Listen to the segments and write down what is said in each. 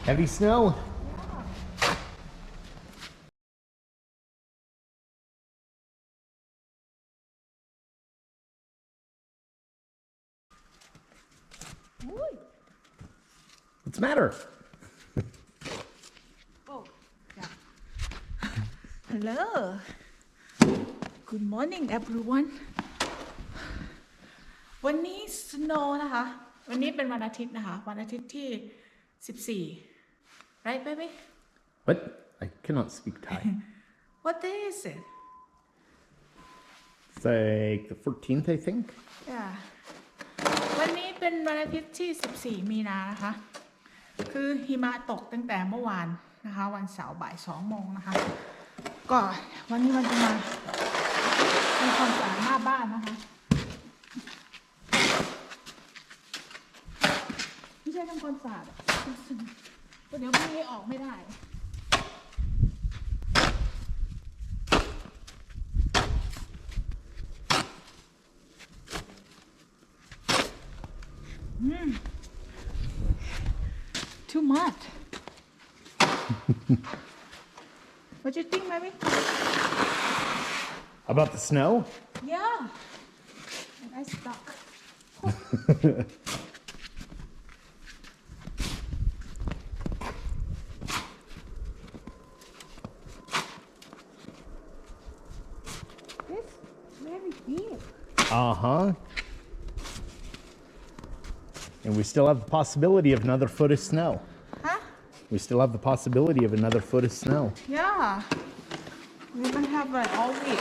Heavy snow. What's the matter? Oh, yeah. Hello. Good morning everyone. วันนี้ snow นะคะ วันนี้เป็นวันอาทิตย์นะคะ วันอาทิตย์ที่14 right baby? What? I cannot speak Thai. What day is it? It's like the 14th, I think. Yeah. วันนี้เป็นวันอาทิตย์ที่14มีนานะคะ คือหิมะตกตั้งแต่เมื่อวานนะคะ วันเสาร์บ่าย2 โมงนะคะ ก็วันนี้มันจะมาทำความสะอาดหน้าบ้านนะคะไม่ใช่ทำความสะอาดเดี๋ยวพรุ่งนี้ออกไม่ได้too much what do you think baby About the snow? yeah and I stuck this very deep Uh-huh. And we still have the possibility of another foot of snow. huh We still have the possibility of another foot of snow. yeah we're gonna have like all week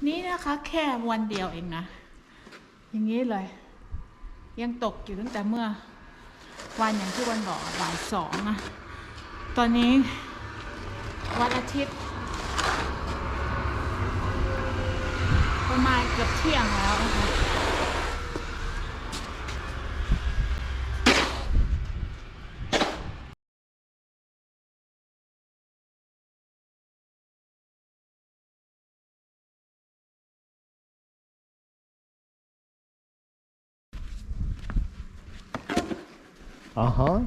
นี่นะคะแค่วันเดียวเองนะอย่างนี้เลยยังตกอยู่ตั้งแต่เมื่อวันอย่างที่วันบอกบ่าย2นะตอนนี้วันอาทิตย์ประมาณเกือบเที่ยงแล้วนะคะUh-huh.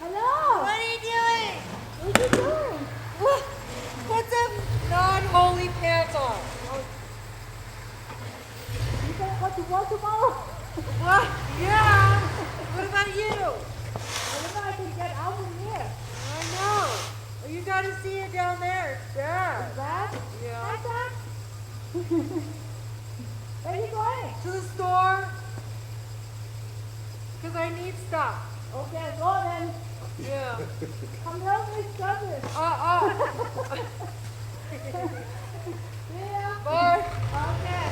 Hello. What are you doing? What are you doing? What? Put some non-holy pants on. You don't want to work tomorrow What? Yeah. What about you? I don't know I can get out from here I know. Well, you gotta see it down there. It's bad. that Yeah. where are you going To the store. Cause I need stuff. okay go then Yeah. come help me stuff it yeah Bye. okay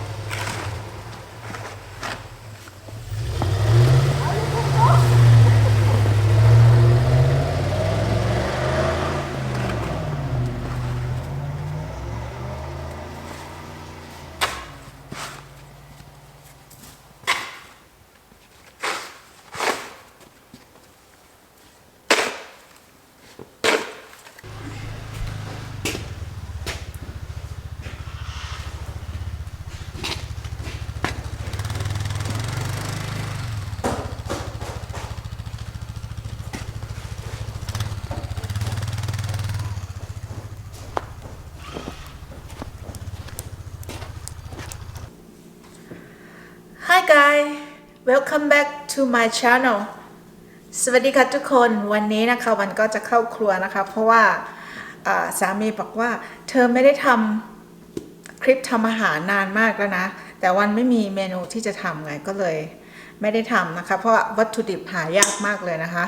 เ guys welcome back to my channel สวัสดีค่ะทุกคนวันนี้นะคะวันก็จะเข้าครัวนะคะเพราะว่าสามีบอกว่าเธอไม่ได้ทำคลิปทำอาหารนานมากแล้วนะแต่วันไม่มีเมนูที่จะทำไงก็เลยไม่ได้ทำนะคะเพราะว่าวัตถุดิบหายากมากเลยนะคะ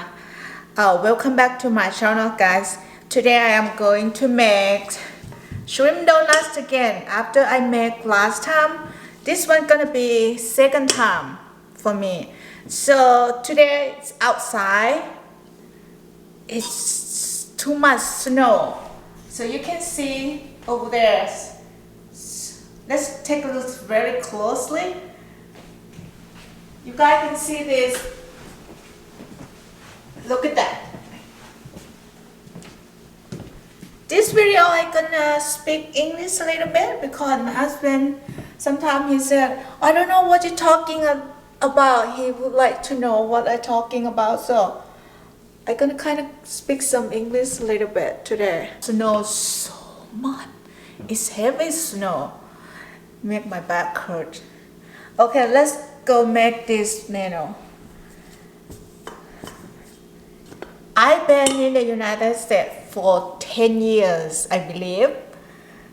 welcome back to my channel guys today I am going to make shrimp donuts again after I make last time this one gonna be second time for me so today it's outside it's too much snow so you can see over there let's take a look very closely you guys can see this look at that this video I gonna speak English a little bit because my husband sometimes he said I don't know what you're talking about he would like to know what I'm talking about so I'm gonna kind of speak some English a little bit today snow so much it's heavy snow make my back hurt okay let's go make this menu I've been in the United States for 10 years, I believe.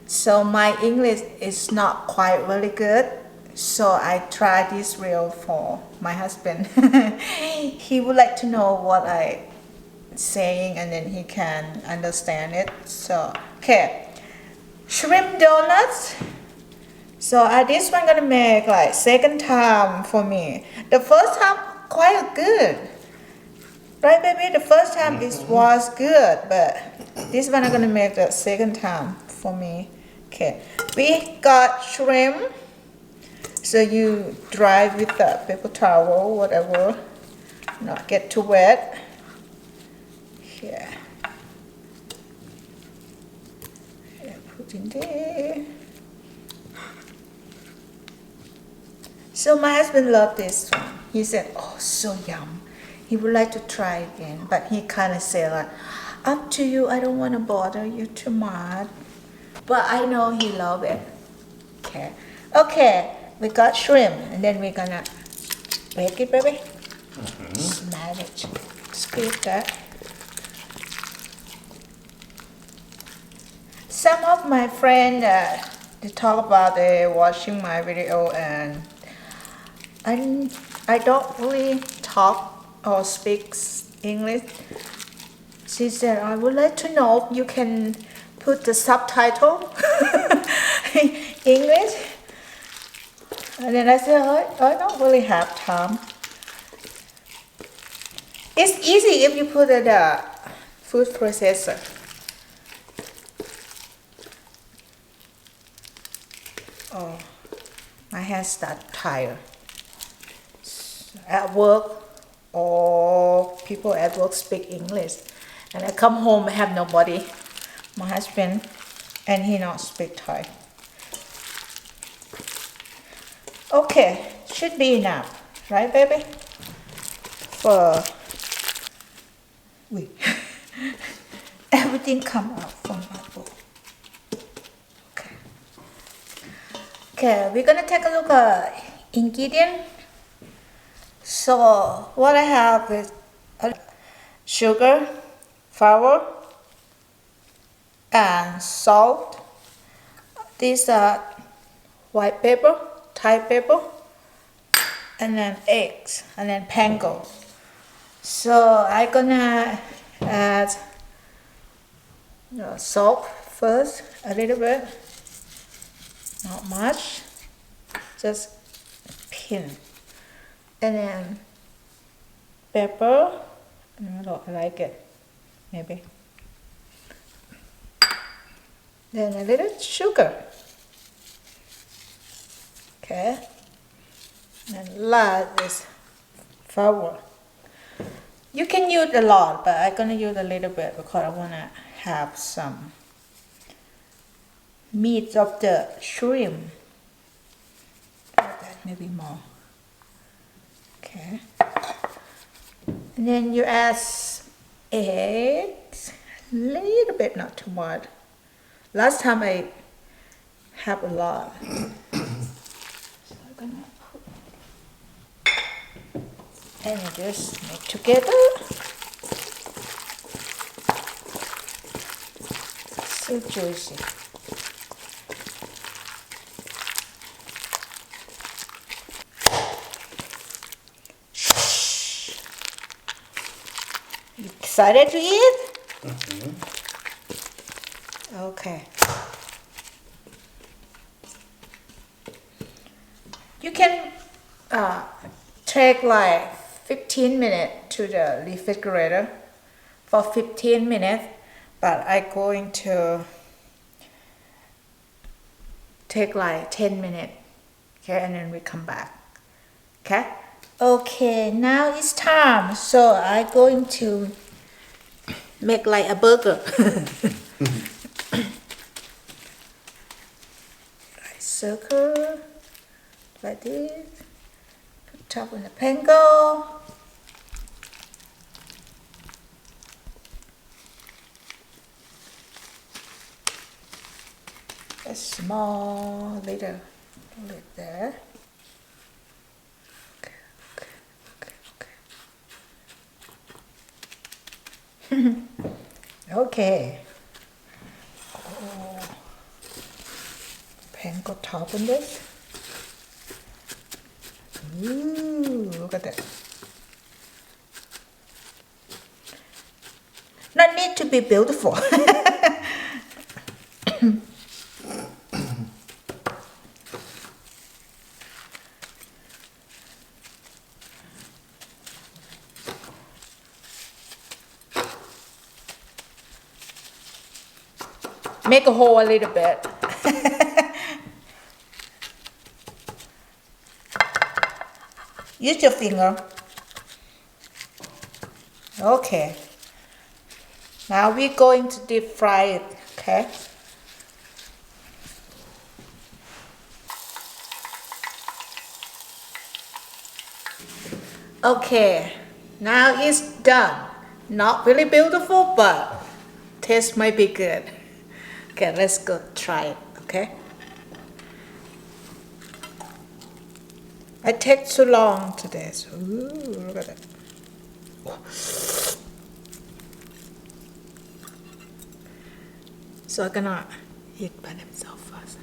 So my English is not quite really good. So I tried this reel for my husband. He would like to know what I'm saying and then he can understand it. So, okay. Shrimp donuts. So this one gonna make like second time for me. The first time quite good. Right, baby? The first time it was good, but this one I'm gonna make the second time for me. Okay, we got shrimp. So you dry with the paper towel, whatever, not get too wet. Here, put in there. So my husband loved this one. He said, "Oh, so yum." He would like to try again, but he kind of said like, up to you, I don't want to bother you too much. But I know he loves it. Okay, we got shrimp, and then we're gonna break it, baby. Smash it, squeeze that. Some of my friends, they talk about they watching my video, and I don't really talk or speaks English. She said, I would like to know if you can put the subtitle in English. And then I said, I don't really have time. It's easy if you put it in the food processor. Oh, my hands start tired. At work, or people at work speak English and I come home I have nobody my husband and he not speak Thai okay should be enough right baby for everything come out from my bowl okay we're gonna take a look at ingredient. So what I have is sugar, flour, and salt. These are white pepper, Thai pepper, and then eggs, and then panko. So I'm gonna add salt first, a little bit, not much, just pin. And then pepper, I like it, maybe. Then a little sugar. Okay. And last is flour. You can use a lot, but I'm gonna use a little bit because I wanna have some meat of the shrimp. Maybe more. Okay. And then you add eggs, a little bit, not too much. Last time I have a lot. So I'm gonna put and you just mix together. So juicy. Excited to eat? Okay. You can take like 15 minutes to the refrigerator for 15 minutes, but I'm going to take like 10 minutes, okay, and then we come back, okay? Okay, now it's time, so I'm going to make like a burger. Like circle, like this, put top on the panko. A small little lid there. Okay. Oh. Panko top on this. Ooh, look at that. Not need to be beautiful. Make a hole a little bit. Use your finger. Okay. Now we're going to deep fry it, okay? Okay, now it's done. Not really beautiful, but taste might be good. Okay, let's go try it, okay? It takes too long today, so ooh, look at it. So I'm gonna eat by themselves first.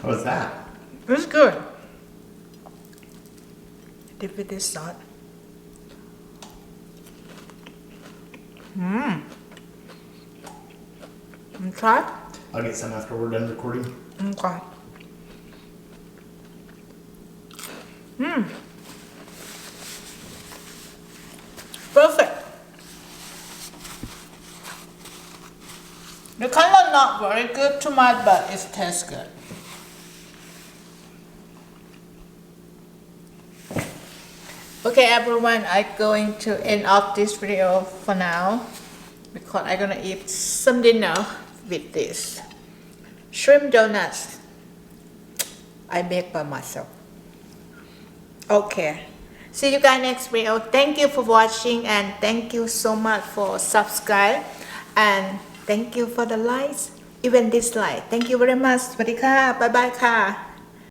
How was that? It's good. Dip with this salt. Try. I'll get some after we're done recording. Okay. Perfect. The color not very good too much, but it tastes good. Okay, everyone, I'm going to end off this video for now because I'm gonna eat some dinner with this shrimp donuts I make by myself. Okay, see you guys next video. Thank you for watching and thank you so much for subscribe and thank you for the likes, even dislike. Thank you very much. สวัสดีค่ะ บ๊ายบายค่ะ